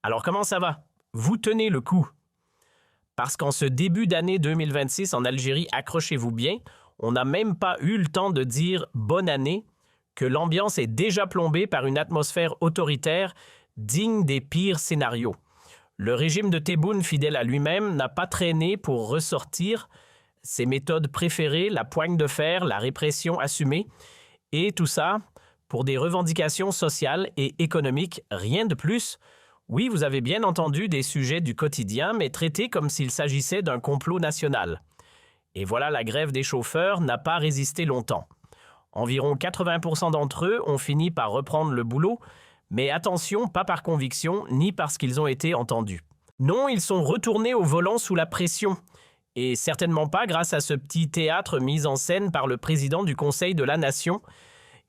Alors comment ça va? Vous tenez le coup. Parce qu'en ce début d'année 2026 en Algérie, accrochez-vous bien, on n'a même pas eu le temps de dire bonne année, que l'ambiance est déjà plombée par une atmosphère autoritaire digne des pires scénarios. Le régime de Tebboune, fidèle à lui-même, n'a pas traîné pour ressortir ses méthodes préférées, la poigne de fer, la répression assumée, et tout ça pour des revendications sociales et économiques, rien de plus. Oui, vous avez bien entendu des sujets du quotidien, mais traités comme s'il s'agissait d'un complot national. Et voilà, la grève des chauffeurs n'a pas résisté longtemps. Environ 80% d'entre eux ont fini par reprendre le boulot, mais attention, pas par conviction, ni parce qu'ils ont été entendus. Non, ils sont retournés au volant sous la pression, et certainement pas grâce à ce petit théâtre mis en scène par le président du Conseil de la Nation,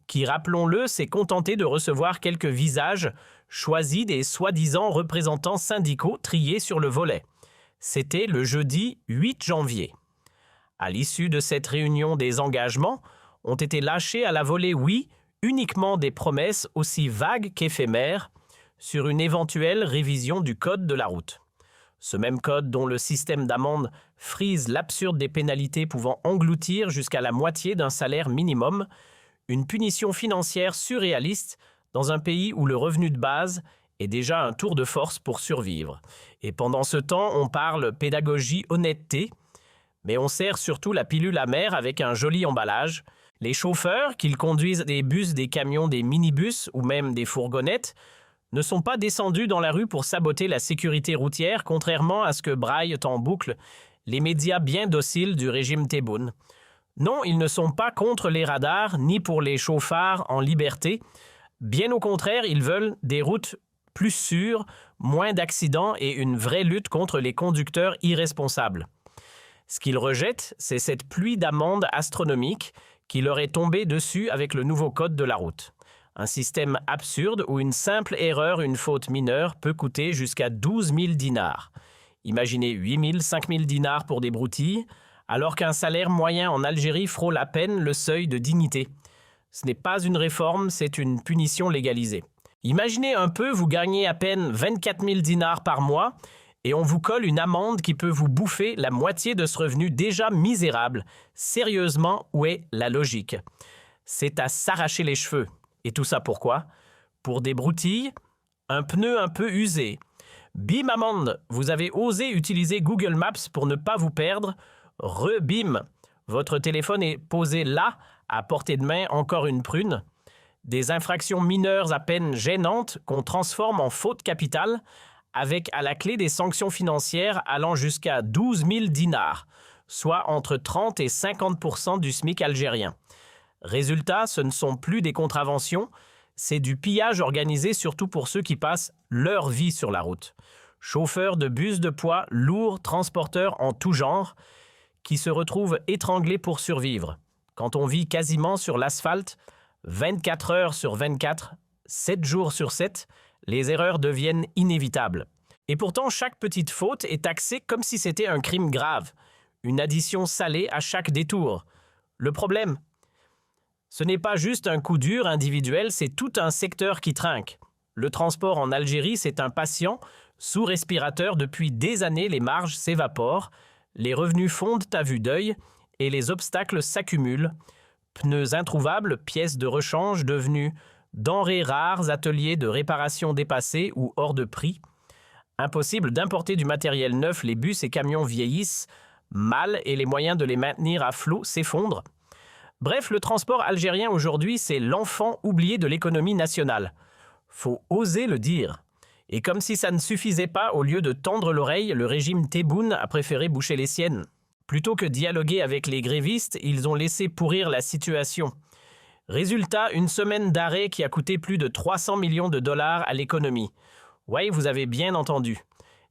qui, rappelons-le, s'est contenté de recevoir quelques visages choisis des soi-disant représentants syndicaux triés sur le volet. C'était le jeudi 8 janvier. À l'issue de cette réunion, des engagements ont été lâchés à la volée, oui, uniquement des promesses aussi vagues qu'éphémères sur une éventuelle révision du code de la route. Ce même code dont le système d'amende frise l'absurde des pénalités pouvant engloutir jusqu'à la moitié d'un salaire minimum, une punition financière surréaliste dans un pays où le revenu de base est déjà un tour de force pour survivre. Et pendant ce temps, on parle pédagogie, honnêteté, mais on sert surtout la pilule amère avec un joli emballage. Les chauffeurs, qu'ils conduisent des bus, des camions, des minibus ou même des fourgonnettes, ne sont pas descendus dans la rue pour saboter la sécurité routière, contrairement à ce que braillent en boucle les médias bien dociles du régime Tebboune. Non, ils ne sont pas contre les radars, ni pour les chauffards en liberté. Bien au contraire, ils veulent des routes plus sûres, moins d'accidents et une vraie lutte contre les conducteurs irresponsables. Ce qu'ils rejettent, c'est cette pluie d'amendes astronomiques qui leur est tombée dessus avec le nouveau code de la route. Un système absurde où une simple erreur, une faute mineure, peut coûter jusqu'à 12 000 dinars. Imaginez 8 000, 5 000 dinars pour des broutilles, alors qu'un salaire moyen en Algérie frôle à peine le seuil de dignité. Ce n'est pas une réforme, c'est une punition légalisée. Imaginez un peu, vous gagnez à peine 24 000 dinars par mois et on vous colle une amende qui peut vous bouffer la moitié de ce revenu déjà misérable. Sérieusement, où est la logique? C'est à s'arracher les cheveux. Et tout ça pourquoi? Pour des broutilles, un pneu un peu usé. Bim amende, vous avez osé utiliser Google Maps pour ne pas vous perdre. Rebim, votre téléphone est posé là, à portée de main, encore une prune. Des infractions mineures à peine gênantes qu'on transforme en faute capitale, avec à la clé des sanctions financières allant jusqu'à 12 000 dinars, soit entre 30 et 50% du SMIC algérien. Résultat, ce ne sont plus des contraventions, c'est du pillage organisé surtout pour ceux qui passent leur vie sur la route. Chauffeurs de bus de poids, lourds, transporteurs en tout genre, qui se retrouvent étranglés pour survivre. Quand on vit quasiment sur l'asphalte, 24 heures sur 24, 7 jours sur 7, les erreurs deviennent inévitables. Et pourtant, chaque petite faute est taxée comme si c'était un crime grave, une addition salée à chaque détour. Le problème, ce n'est pas juste un coup dur individuel, c'est tout un secteur qui trinque. Le transport en Algérie, c'est un patient sous respirateur depuis des années, les marges s'évaporent, les revenus fondent à vue d'œil et les obstacles s'accumulent. Pneus introuvables, pièces de rechange devenues denrées rares, ateliers de réparation dépassés ou hors de prix. Impossible d'importer du matériel neuf, les bus et camions vieillissent mal et les moyens de les maintenir à flot s'effondrent. Bref, le transport algérien aujourd'hui, c'est l'enfant oublié de l'économie nationale. Faut oser le dire. Et comme si ça ne suffisait pas, au lieu de tendre l'oreille, le régime Tebboune a préféré boucher les siennes. Plutôt que dialoguer avec les grévistes, ils ont laissé pourrir la situation. Résultat, une semaine d'arrêt qui a coûté plus de 300 millions de dollars à l'économie. Oui, vous avez bien entendu.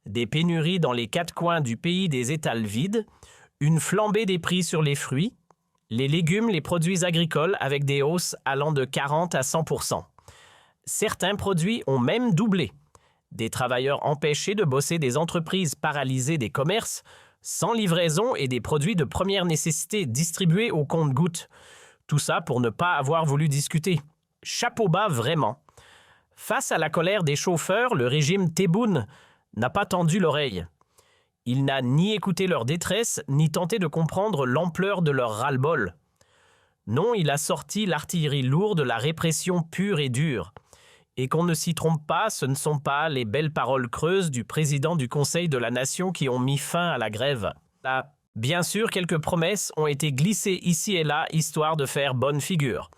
Des pénuries dans les 4 coins du pays, des étals vides, une flambée des prix sur les fruits, les légumes, les produits agricoles avec des hausses allant de 40 à 100%. Certains produits ont même doublé. Des travailleurs empêchés de bosser, des entreprises paralysées, des commerces sans livraison et des produits de première nécessité distribués au compte-gouttes. Tout ça pour ne pas avoir voulu discuter. Chapeau bas vraiment. Face à la colère des chauffeurs, le régime Tebboune n'a pas tendu l'oreille. Il n'a ni écouté leur détresse, ni tenté de comprendre l'ampleur de leur ras-le-bol. Non, il a sorti l'artillerie lourde, la répression pure et dure. Et qu'on ne s'y trompe pas, ce ne sont pas les belles paroles creuses du président du Conseil de la Nation qui ont mis fin à la grève. Là, bien sûr, quelques promesses ont été glissées ici et là, histoire de faire bonne figure.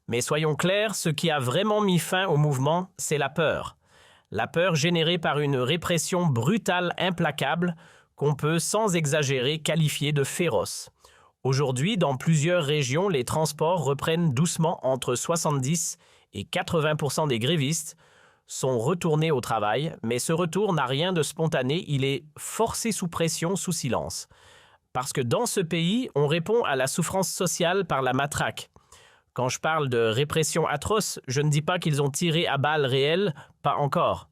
Mais soyons clairs, ce qui a vraiment mis fin au mouvement, c'est la peur. La peur générée par une répression brutale, implacable, qu'on peut sans exagérer qualifier de féroce. Aujourd'hui, dans plusieurs régions, les transports reprennent doucement. Entre 70 et 80% des grévistes sont retournés au travail, mais ce retour n'a rien de spontané, il est forcé sous pression, sous silence. Parce que dans ce pays, on répond à la souffrance sociale par la matraque. Quand je parle de répression atroce, je ne dis pas qu'ils ont tiré à balles réelles, pas encore.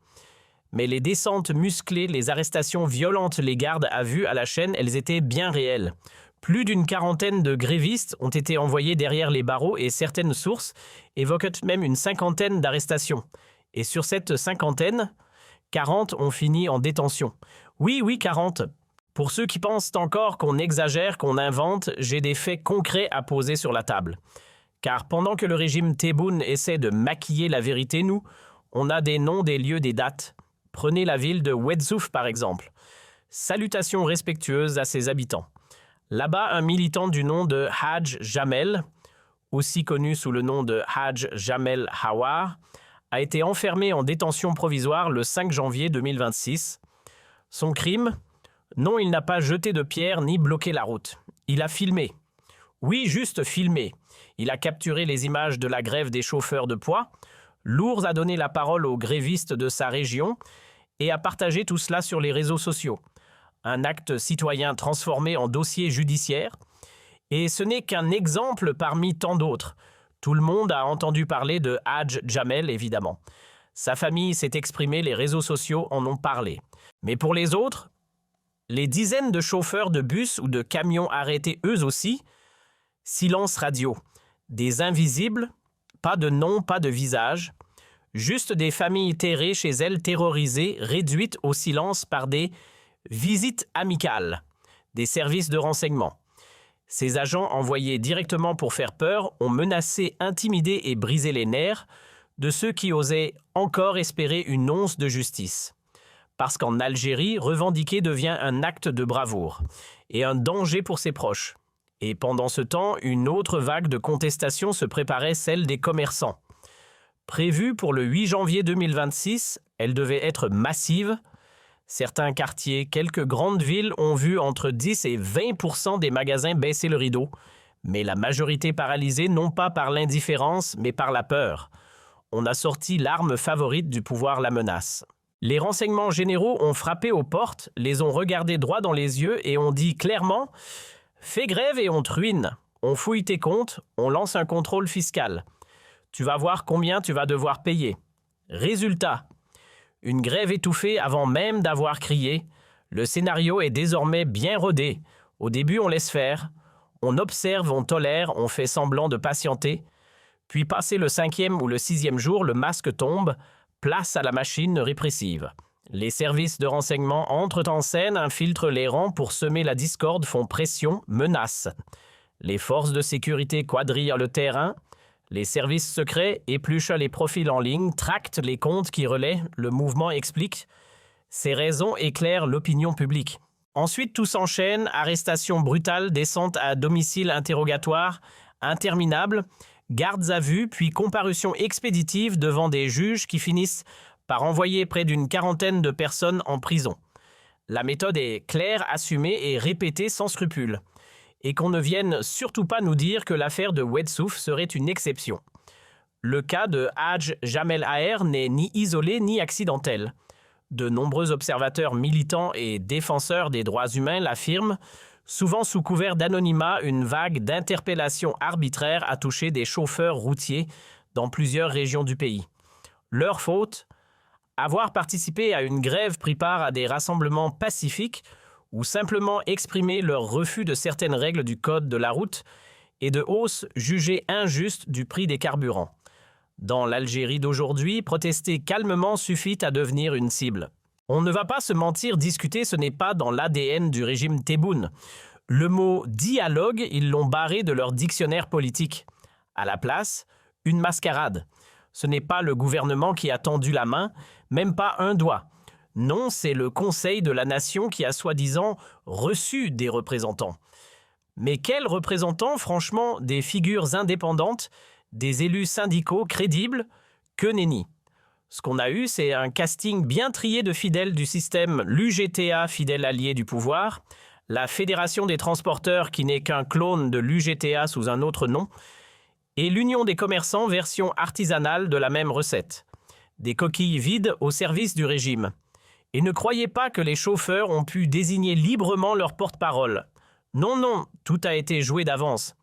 Mais les descentes musclées, les arrestations violentes, les gardes à vue à la chaîne, elles étaient bien réelles. Plus d'une quarantaine de grévistes ont été envoyés derrière les barreaux et certaines sources évoquent même une cinquantaine d'arrestations. Et sur cette cinquantaine, 40 ont fini en détention. Oui, 40. Pour ceux qui pensent encore qu'on exagère, qu'on invente, j'ai des faits concrets à poser sur la table. Car pendant que le régime Tebboune essaie de maquiller la vérité, nous, on a des noms, des lieux, des dates. Prenez la ville de Oued-Souf par exemple. Salutations respectueuses à ses habitants. Là-bas, un militant du nom de Hadj Jamel, aussi connu sous le nom de Hadj Jamel Hawar, a été enfermé en détention provisoire le 5 janvier 2026. Son crime? Non, il n'a pas jeté de pierre ni bloqué la route. Il a filmé. Oui, juste filmé. Il a capturé les images de la grève des chauffeurs de poids. Lourz a donné la parole aux grévistes de sa région et a partagé tout cela sur les réseaux sociaux. Un acte citoyen transformé en dossier judiciaire. Et ce n'est qu'un exemple parmi tant d'autres. Tout le monde a entendu parler de Hadj Jamel, évidemment. Sa famille s'est exprimée, les réseaux sociaux en ont parlé. Mais pour les autres, les dizaines de chauffeurs de bus ou de camions arrêtés eux aussi, silence radio. Des invisibles, pas de nom, pas de visage, juste des familles terrées chez elles, terrorisées, réduites au silence par des visites amicales, des services de renseignement. Ces agents envoyés directement pour faire peur ont menacé, intimidé et brisé les nerfs de ceux qui osaient encore espérer une once de justice. Parce qu'en Algérie, revendiquer devient un acte de bravoure et un danger pour ses proches. Et pendant ce temps, une autre vague de contestation se préparait, celle des commerçants. Prévue pour le 8 janvier 2026, elle devait être massive. Certains quartiers, quelques grandes villes ont vu entre 10 et 20% des magasins baisser le rideau. Mais la majorité paralysée non pas par l'indifférence, mais par la peur. On a sorti l'arme favorite du pouvoir, la menace. Les renseignements généraux ont frappé aux portes, les ont regardés droit dans les yeux et ont dit clairement « Fais grève et on te ruine. On fouille tes comptes, on lance un contrôle fiscal. Tu vas voir combien tu vas devoir payer. » Résultat, une grève étouffée avant même d'avoir crié. Le scénario est désormais bien rodé. Au début, on laisse faire. On observe, on tolère, on fait semblant de patienter. Puis, passé le 5e ou le 6e jour, le masque tombe. Place à la machine répressive. Les services de renseignement entrent en scène, infiltrent les rangs pour semer la discorde, font pression, menacent. Les forces de sécurité quadrillent le terrain. Les services secrets épluchent les profils en ligne, tractent les comptes qui relaient, le mouvement explique. Ces raisons éclairent l'opinion publique. Ensuite, tout s'enchaîne, arrestation brutale, descente à domicile interrogatoire, interminable, gardes à vue, puis comparution expéditive devant des juges qui finissent par envoyer près d'une quarantaine de personnes en prison. La méthode est claire, assumée et répétée sans scrupule. Et qu'on ne vienne surtout pas nous dire que l'affaire de Oued-Souf serait une exception. Le cas de Hadj Jamel Hawar n'est ni isolé ni accidentel. De nombreux observateurs militants et défenseurs des droits humains l'affirment, souvent sous couvert d'anonymat, une vague d'interpellations arbitraires a touché des chauffeurs routiers dans plusieurs régions du pays. Leur faute? Avoir participé à une grève, pris part à des rassemblements pacifiques ou simplement exprimer leur refus de certaines règles du code de la route et de hausse jugée injuste du prix des carburants. Dans l'Algérie d'aujourd'hui, protester calmement suffit à devenir une cible. On ne va pas se mentir, discuter, ce n'est pas dans l'ADN du régime Tebboune. Le mot « dialogue », ils l'ont barré de leur dictionnaire politique. À la place, une mascarade. Ce n'est pas le gouvernement qui a tendu la main, même pas un doigt. Non, c'est le Conseil de la Nation qui a soi-disant reçu des représentants. Mais quels représentants, franchement, des figures indépendantes, des élus syndicaux crédibles? Que nenni. Ce qu'on a eu, c'est un casting bien trié de fidèles du système, l'UGTA, fidèle allié du pouvoir, la Fédération des transporteurs qui n'est qu'un clone de l'UGTA sous un autre nom, et l'Union des commerçants version artisanale de la même recette. Des coquilles vides au service du régime. Et ne croyez pas que les chauffeurs ont pu désigner librement leur porte-parole. Non, non, tout a été joué d'avance.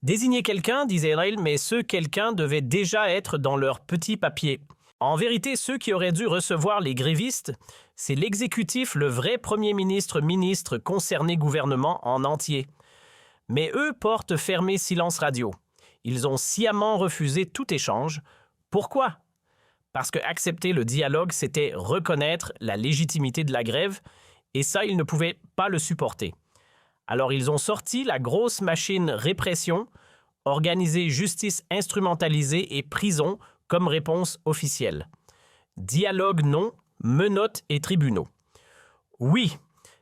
Désigner quelqu'un, disait Rail, mais ce quelqu'un devait déjà être dans leur petit papier. En vérité, ceux qui auraient dû recevoir les grévistes, c'est l'exécutif, le vrai Premier ministre concerné gouvernement en entier. Mais eux portent fermé silence radio. Ils ont sciemment refusé tout échange. Pourquoi? Parce que accepter le dialogue, c'était reconnaître la légitimité de la grève, et ça, ils ne pouvaient pas le supporter. Alors ils ont sorti la grosse machine répression, organisé justice instrumentalisée et prison comme réponse officielle. Dialogue non, menottes et tribunaux. Oui,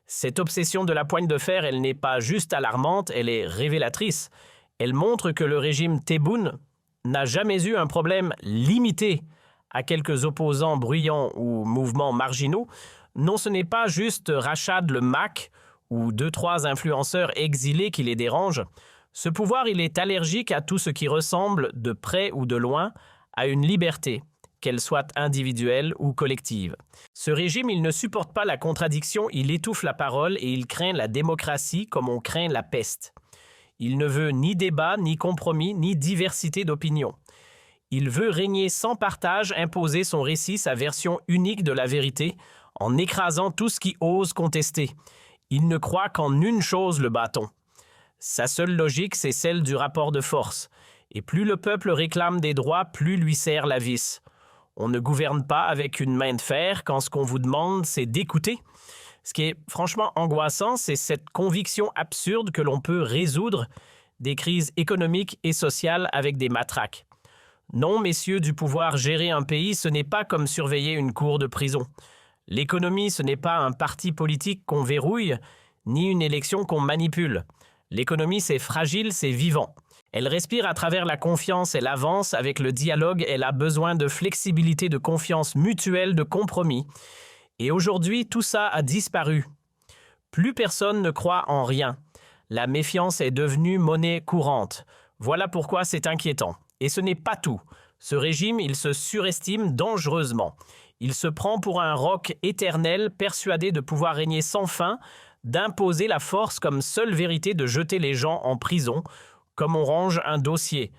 cette obsession de la poigne de fer, elle n'est pas juste alarmante, elle est révélatrice. Elle montre que le régime Tebboune n'a jamais eu un problème limité à quelques opposants bruyants ou mouvements marginaux. Non, ce n'est pas juste Rachad le Mac ou 2-3 influenceurs exilés qui les dérangent. Ce pouvoir, il est allergique à tout ce qui ressemble, de près ou de loin, à une liberté, qu'elle soit individuelle ou collective. Ce régime, il ne supporte pas la contradiction, il étouffe la parole et il craint la démocratie comme on craint la peste. Il ne veut ni débat, ni compromis, ni diversité d'opinion. Il veut régner sans partage, imposer son récit, sa version unique de la vérité, en écrasant tout ce qui ose contester. Il ne croit qu'en une chose, le bâton. Sa seule logique, c'est celle du rapport de force. Et plus le peuple réclame des droits, plus lui sert la vis. On ne gouverne pas avec une main de fer quand ce qu'on vous demande, c'est d'écouter. Ce qui est franchement angoissant, c'est cette conviction absurde que l'on peut résoudre des crises économiques et sociales avec des matraques. Non, messieurs du pouvoir, gérer un pays, ce n'est pas comme surveiller une cour de prison. L'économie, ce n'est pas un parti politique qu'on verrouille, ni une élection qu'on manipule. L'économie, c'est fragile, c'est vivant. Elle respire à travers la confiance, elle avance avec le dialogue, elle a besoin de flexibilité, de confiance mutuelle, de compromis. Et aujourd'hui, tout ça a disparu. Plus personne ne croit en rien. La méfiance est devenue monnaie courante. Voilà pourquoi c'est inquiétant. Et ce n'est pas tout. Ce régime, il se surestime dangereusement. Il se prend pour un roc éternel, persuadé de pouvoir régner sans fin, d'imposer la force comme seule vérité, de jeter les gens en prison, comme on range un dossier.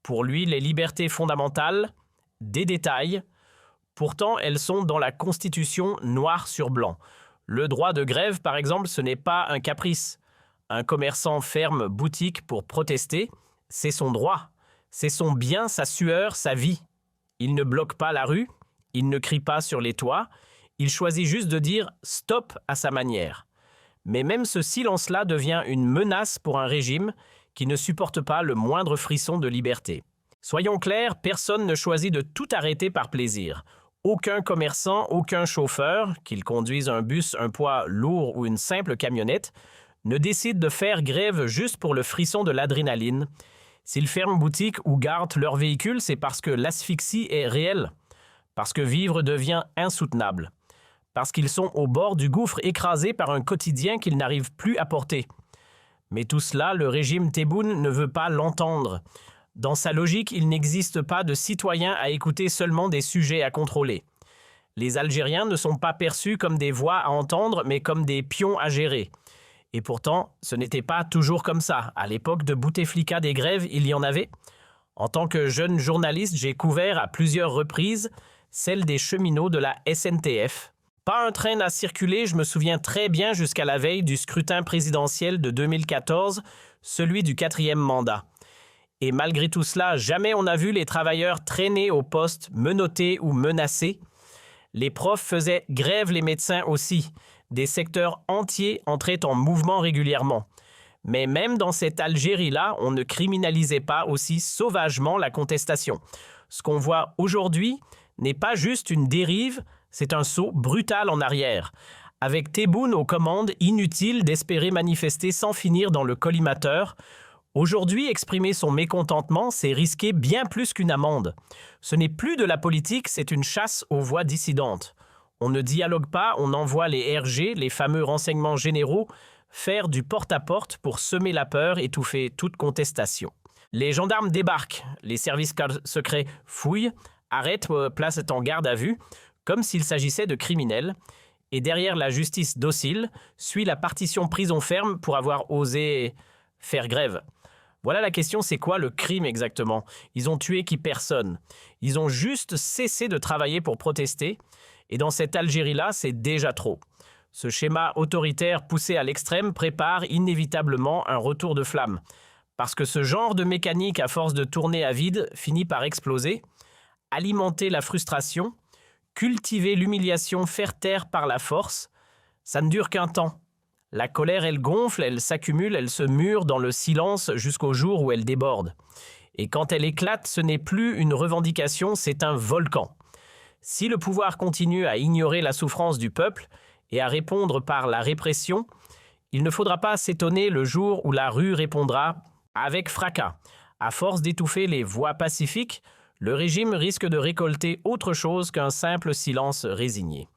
Pour lui, les libertés fondamentales, des détails. Pourtant, elles sont dans la Constitution noir sur blanc. Le droit de grève, par exemple, ce n'est pas un caprice. Un commerçant ferme boutique pour protester, c'est son droit. C'est son bien, sa sueur, sa vie. Il ne bloque pas la rue, il ne crie pas sur les toits, il choisit juste de dire « stop » à sa manière. Mais même ce silence-là devient une menace pour un régime qui ne supporte pas le moindre frisson de liberté. Soyons clairs, personne ne choisit de tout arrêter par plaisir. Aucun commerçant, aucun chauffeur, qu'il conduise un bus, un poids lourd ou une simple camionnette, ne décide de faire grève juste pour le frisson de l'adrénaline. S'ils ferment boutique ou gardent leur véhicule, c'est parce que l'asphyxie est réelle, parce que vivre devient insoutenable, parce qu'ils sont au bord du gouffre écrasés par un quotidien qu'ils n'arrivent plus à porter. Mais tout cela, le régime Tebboune ne veut pas l'entendre. Dans sa logique, il n'existe pas de citoyens à écouter, seulement des sujets à contrôler. Les Algériens ne sont pas perçus comme des voix à entendre, mais comme des pions à gérer. Et pourtant, ce n'était pas toujours comme ça. À l'époque de Bouteflika des grèves, il y en avait. En tant que jeune journaliste, j'ai couvert à plusieurs reprises celle des cheminots de la SNTF. Pas un train n'a circulé, je me souviens très bien jusqu'à la veille du scrutin présidentiel de 2014, celui du 4e mandat. Et malgré tout cela, jamais on n'a vu les travailleurs traîner au poste, menottés ou menacés. Les profs faisaient grève, les médecins aussi. Des secteurs entiers entraient en mouvement régulièrement. Mais même dans cette Algérie-là, on ne criminalisait pas aussi sauvagement la contestation. Ce qu'on voit aujourd'hui n'est pas juste une dérive, c'est un saut brutal en arrière. Avec Tebboune aux commandes, inutile d'espérer manifester sans finir dans le collimateur. Aujourd'hui, exprimer son mécontentement, c'est risquer bien plus qu'une amende. Ce n'est plus de la politique, c'est une chasse aux voix dissidentes. On ne dialogue pas, on envoie les RG, les fameux renseignements généraux, faire du porte-à-porte pour semer la peur, étouffer toute contestation. Les gendarmes débarquent, les services secrets fouillent, arrêtent, placent en garde à vue, comme s'il s'agissait de criminels. Et derrière la justice docile, suit la partition prison ferme pour avoir osé faire grève. Voilà la question, c'est quoi le crime exactement? Ils ont tué qui? Personne. Ils ont juste cessé de travailler pour protester. Et dans cette Algérie-là, c'est déjà trop. Ce schéma autoritaire poussé à l'extrême prépare inévitablement un retour de flamme. Parce que ce genre de mécanique, à force de tourner à vide, finit par exploser, alimenter la frustration, cultiver l'humiliation, faire taire par la force, ça ne dure qu'un temps. La colère, elle gonfle, elle s'accumule, elle se mure dans le silence jusqu'au jour où elle déborde. Et quand elle éclate, ce n'est plus une revendication, c'est un volcan. Si le pouvoir continue à ignorer la souffrance du peuple et à répondre par la répression, il ne faudra pas s'étonner le jour où la rue répondra avec fracas. À force d'étouffer les voix pacifiques, le régime risque de récolter autre chose qu'un simple silence résigné.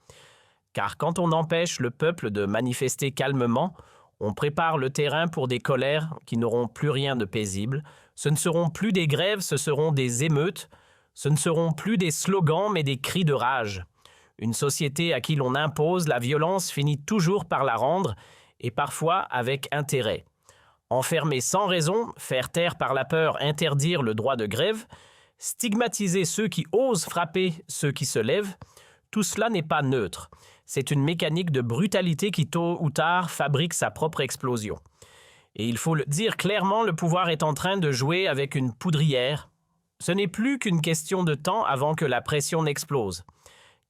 Car quand on empêche le peuple de manifester calmement, on prépare le terrain pour des colères qui n'auront plus rien de paisible. Ce ne seront plus des grèves, ce seront des émeutes. Ce ne seront plus des slogans, mais des cris de rage. Une société à qui l'on impose la violence finit toujours par la rendre, et parfois avec intérêt. Enfermer sans raison, faire taire par la peur, interdire le droit de grève, stigmatiser ceux qui osent frapper ceux qui se lèvent, tout cela n'est pas neutre. C'est une mécanique de brutalité qui, tôt ou tard, fabrique sa propre explosion. Et il faut le dire clairement, le pouvoir est en train de jouer avec une poudrière. Ce n'est plus qu'une question de temps avant que la pression n'explose.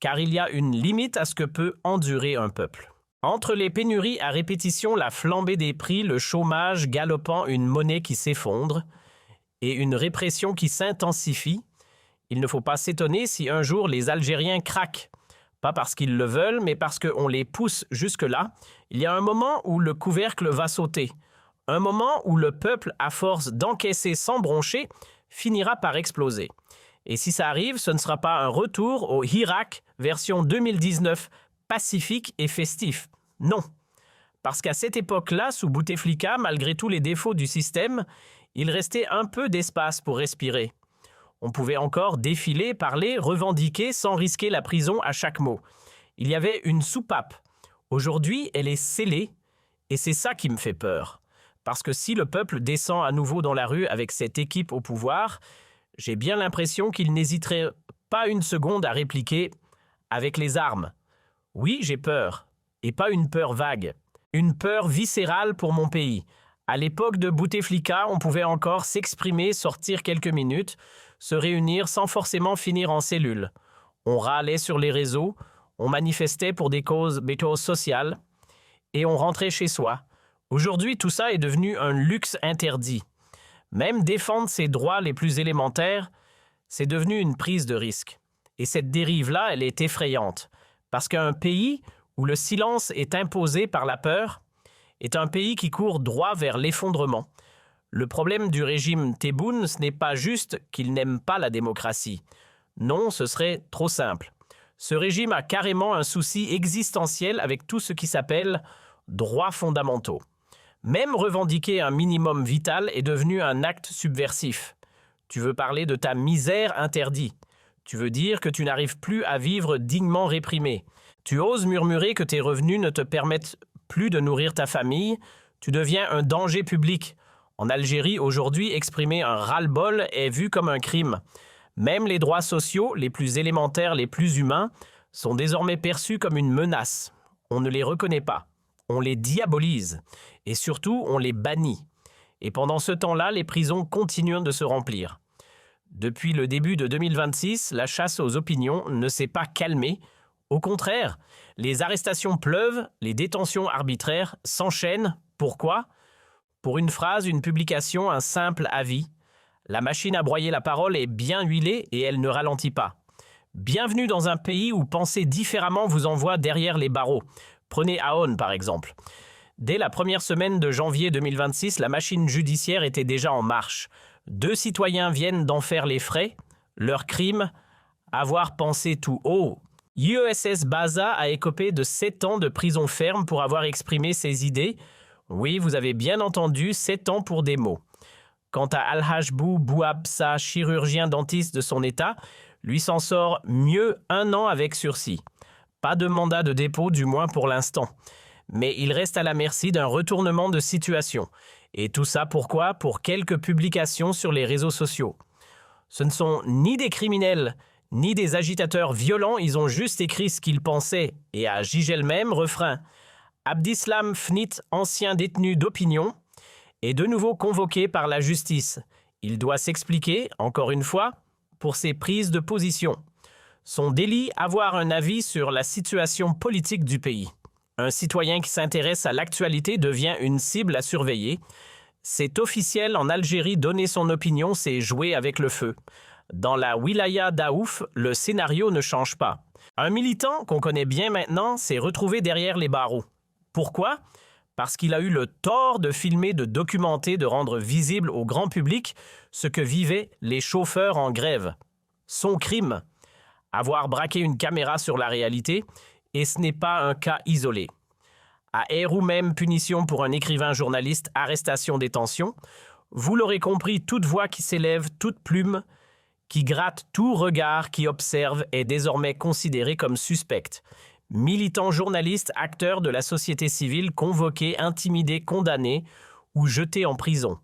Car il y a une limite à ce que peut endurer un peuple. Entre les pénuries à répétition, la flambée des prix, le chômage galopant, une monnaie qui s'effondre et une répression qui s'intensifie, il ne faut pas s'étonner si un jour les Algériens craquent. Pas parce qu'ils le veulent, mais parce qu'on les pousse jusque-là. Il y a un moment où le couvercle va sauter. Un moment où le peuple, à force d'encaisser sans broncher, finira par exploser. Et si ça arrive, ce ne sera pas un retour au Hirak version 2019, pacifique et festif. Non. Parce qu'à cette époque-là, sous Bouteflika, malgré tous les défauts du système, il restait un peu d'espace pour respirer. On pouvait encore défiler, parler, revendiquer sans risquer la prison à chaque mot. Il y avait une soupape. Aujourd'hui, elle est scellée, et c'est ça qui me fait peur. Parce que si le peuple descend à nouveau dans la rue avec cette équipe au pouvoir, j'ai bien l'impression qu'il n'hésiterait pas une seconde à répliquer avec les armes. Oui, j'ai peur, et pas une peur vague. Une peur viscérale pour mon pays. À l'époque de Bouteflika, on pouvait encore s'exprimer, sortir quelques minutes, se réunir sans forcément finir en cellule. On râlait sur les réseaux, on manifestait pour des causes sociales, et on rentrait chez soi. Aujourd'hui, tout ça est devenu un luxe interdit. Même défendre ses droits les plus élémentaires, c'est devenu une prise de risque. Et cette dérive-là, elle est effrayante. Parce qu'un pays où le silence est imposé par la peur est un pays qui court droit vers l'effondrement. Le problème du régime Tebboune, ce n'est pas juste qu'il n'aime pas la démocratie. Non, ce serait trop simple. Ce régime a carrément un souci existentiel avec tout ce qui s'appelle droits fondamentaux. Même revendiquer un minimum vital est devenu un acte subversif. Tu veux parler de ta misère interdit. Tu veux dire que tu n'arrives plus à vivre dignement réprimé. Tu oses murmurer que tes revenus ne te permettent plus de nourrir ta famille. Tu deviens un danger public. En Algérie, aujourd'hui, exprimer un ras-le-bol est vu comme un crime. Même les droits sociaux, les plus élémentaires, les plus humains, sont désormais perçus comme une menace. On ne les reconnaît pas. On les diabolise. Et surtout, on les bannit. Et pendant ce temps-là, les prisons continuent de se remplir. Depuis le début de 2026, la chasse aux opinions ne s'est pas calmée. Au contraire, les arrestations pleuvent, les détentions arbitraires s'enchaînent. Pourquoi? Pour une phrase, une publication, un simple avis. La machine à broyer la parole est bien huilée et elle ne ralentit pas. Bienvenue dans un pays où penser différemment vous envoie derrière les barreaux. Prenez Aon par exemple. Dès la première semaine de janvier 2026, la machine judiciaire était déjà en marche. 2 citoyens viennent d'en faire les frais. Leur crime, avoir pensé tout haut. USS Baza a écopé de 7 ans de prison ferme pour avoir exprimé ses idées. Oui, vous avez bien entendu, 7 ans pour des mots. Quant à Al-Hajbou Bouabsa, chirurgien dentiste de son état, lui s'en sort mieux 1 an avec sursis. Pas de mandat de dépôt, du moins pour l'instant. Mais il reste à la merci d'un retournement de situation. Et tout ça pourquoi? Pour quelques publications sur les réseaux sociaux. Ce ne sont ni des criminels, ni des agitateurs violents, ils ont juste écrit ce qu'ils pensaient. Et à Gigel même, refrain. Abdislam Fnit, ancien détenu d'opinion, est de nouveau convoqué par la justice. Il doit s'expliquer, encore une fois, pour ses prises de position. Son délit, avoir un avis sur la situation politique du pays. Un citoyen qui s'intéresse à l'actualité devient une cible à surveiller. C'est officiel en Algérie, donner son opinion, c'est jouer avec le feu. Dans la wilaya d'Aouf, le scénario ne change pas. Un militant qu'on connaît bien maintenant s'est retrouvé derrière les barreaux. Pourquoi? Parce qu'il a eu le tort de filmer, de documenter, de rendre visible au grand public ce que vivaient les chauffeurs en grève. Son crime, avoir braqué une caméra sur la réalité, et ce n'est pas un cas isolé. À Héroux même, punition pour un écrivain journaliste, arrestation-détention. Vous l'aurez compris, toute voix qui s'élève, toute plume, qui gratte tout regard qui observe est désormais considérée comme suspecte. Militants, journalistes, acteurs de la société civile convoqués, intimidés, condamnés ou jetés en prison.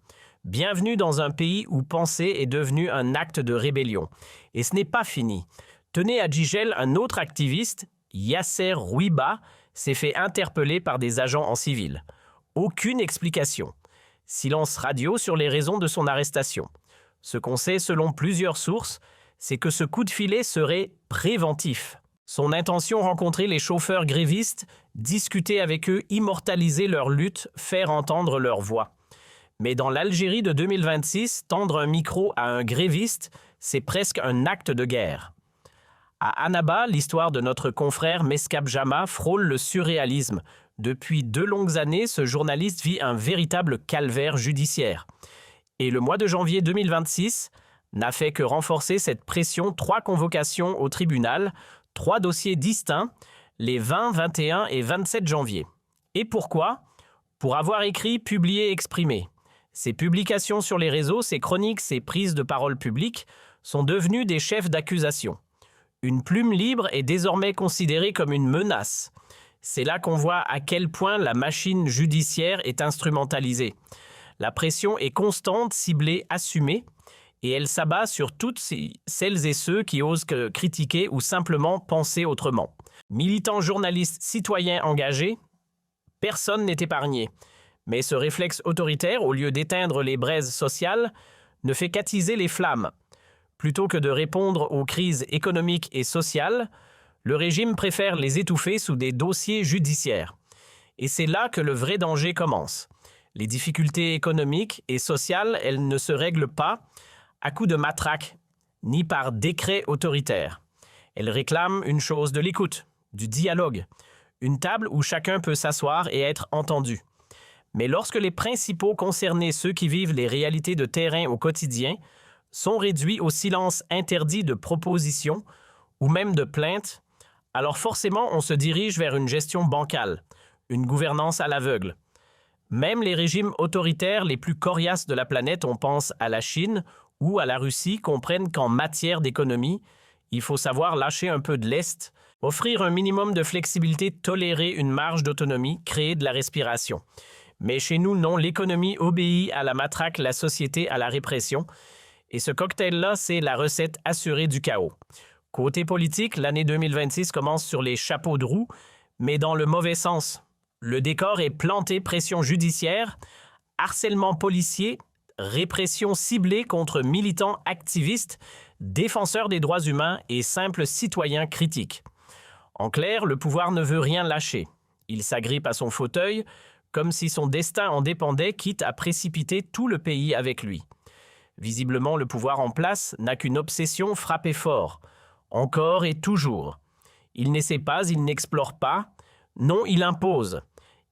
Bienvenue dans un pays où penser est devenu un acte de rébellion. Et ce n'est pas fini. Tenez à Gigel, un autre activiste, Yasser Rouiba, s'est fait interpeller par des agents en civil. Aucune explication. Silence radio sur les raisons de son arrestation. Ce qu'on sait selon plusieurs sources, c'est que ce coup de filet serait préventif. Son intention, rencontrer les chauffeurs grévistes, discuter avec eux, immortaliser leur lutte, faire entendre leur voix. Mais dans l'Algérie de 2026, tendre un micro à un gréviste, c'est presque un acte de guerre. À Annaba, l'histoire de notre confrère Meskab Jama frôle le surréalisme. Depuis 2 longues années, ce journaliste vit un véritable calvaire judiciaire. Et le mois de janvier 2026 n'a fait que renforcer cette pression. 3 convocations au tribunal, 3 dossiers distincts, les 20, 21 et 27 janvier. Et pourquoi? Pour avoir écrit, publié, exprimé. Ces publications sur les réseaux, ces chroniques, ces prises de parole publiques sont devenues des chefs d'accusation. Une plume libre est désormais considérée comme une menace. C'est là qu'on voit à quel point la machine judiciaire est instrumentalisée. La pression est constante, ciblée, assumée, et elle s'abat sur toutes celles et ceux qui osent critiquer ou simplement penser autrement. Militants, journalistes, citoyens engagés, personne n'est épargné. Mais ce réflexe autoritaire, au lieu d'éteindre les braises sociales, ne fait qu'attiser les flammes. Plutôt que de répondre aux crises économiques et sociales, le régime préfère les étouffer sous des dossiers judiciaires. Et c'est là que le vrai danger commence. Les difficultés économiques et sociales, elles ne se règlent pas à coups de matraque, ni par décret autoritaire. Elles réclament une chose, de l'écoute, du dialogue, une table où chacun peut s'asseoir et être entendu. Mais lorsque les principaux concernés, ceux qui vivent les réalités de terrain au quotidien, sont réduits au silence interdit de propositions ou même de plaintes, alors forcément on se dirige vers une gestion bancale, une gouvernance à l'aveugle. Même les régimes autoritaires les plus coriaces de la planète, on pense à la Chine ou à la Russie, comprennent qu'en matière d'économie, il faut savoir lâcher un peu de lest, offrir un minimum de flexibilité, tolérer une marge d'autonomie, créer de la respiration. Mais chez nous, non, l'économie obéit à la matraque, la société à la répression. Et ce cocktail-là, c'est la recette assurée du chaos. Côté politique, l'année 2026 commence sur les chapeaux de roue, mais dans le mauvais sens. Le décor est planté, pression judiciaire, harcèlement policier, répression ciblée contre militants activistes, défenseurs des droits humains et simples citoyens critiques. En clair, le pouvoir ne veut rien lâcher. Il s'agrippe à son fauteuil comme si son destin en dépendait, quitte à précipiter tout le pays avec lui. Visiblement, le pouvoir en place n'a qu'une obsession frapper fort, encore et toujours. Il n'essaie pas, il n'explore pas, non, il impose.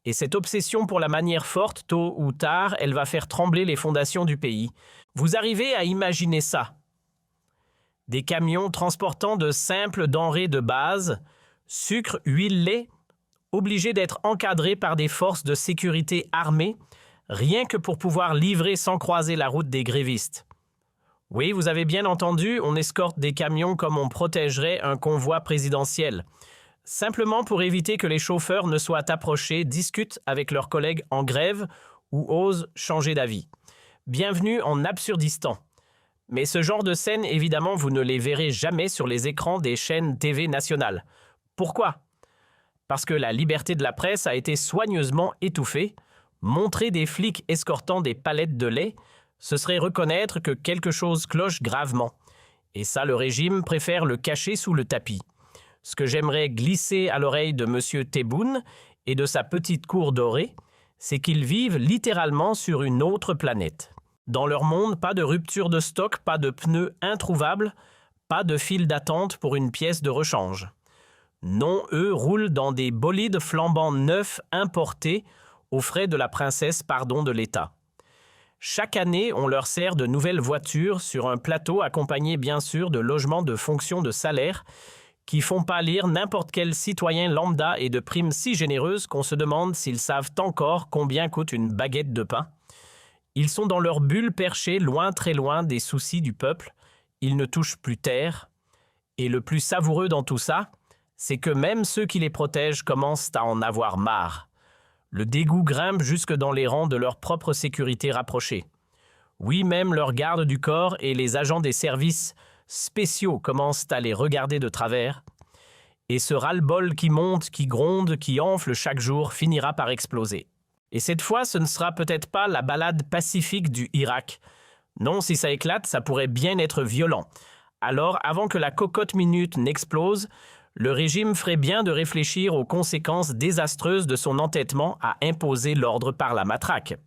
Et cette obsession pour la manière forte, tôt ou tard, elle va faire trembler les fondations du pays. Vous arrivez à imaginer ça? Des camions transportant de simples denrées de base, sucre, huile, lait, obligés d'être encadrés par des forces de sécurité armées, rien que pour pouvoir livrer sans croiser la route des grévistes. Oui, vous avez bien entendu, on escorte des camions comme on protégerait un convoi présidentiel. Simplement pour éviter que les chauffeurs ne soient approchés, discutent avec leurs collègues en grève ou osent changer d'avis. Bienvenue en Absurdistan. Mais ce genre de scènes, évidemment, vous ne les verrez jamais sur les écrans des chaînes TV nationales. Pourquoi? Parce que la liberté de la presse a été soigneusement étouffée. Montrer des flics escortant des palettes de lait, ce serait reconnaître que quelque chose cloche gravement. Et ça, le régime préfère le cacher sous le tapis. Ce que j'aimerais glisser à l'oreille de M. Tebboune et de sa petite cour dorée, c'est qu'ils vivent littéralement sur une autre planète. Dans leur monde, pas de rupture de stock, pas de pneus introuvables, pas de file d'attente pour une pièce de rechange. Non, eux roulent dans des bolides flambant neufs importés aux frais de la princesse pardon de l'État. Chaque année, on leur sert de nouvelles voitures sur un plateau accompagné bien sûr de logements de fonction de salaire qui font pâlir n'importe quel citoyen lambda et de primes si généreuses qu'on se demande s'ils savent encore combien coûte une baguette de pain. Ils sont dans leur bulle perchée loin, très loin des soucis du peuple. Ils ne touchent plus terre. Et le plus savoureux dans tout ça, c'est que même ceux qui les protègent commencent à en avoir marre. Le dégoût grimpe jusque dans les rangs de leur propre sécurité rapprochée. Oui, même leurs gardes du corps et les agents des services spéciaux commencent à les regarder de travers. Et ce ras-le-bol qui monte, qui gronde, qui enfle chaque jour finira par exploser. Et cette fois, ce ne sera peut-être pas la balade pacifique du Irak. Non, si ça éclate, ça pourrait bien être violent. Alors, avant que la cocotte minute n'explose, le régime ferait bien de réfléchir aux conséquences désastreuses de son entêtement à imposer l'ordre par la matraque.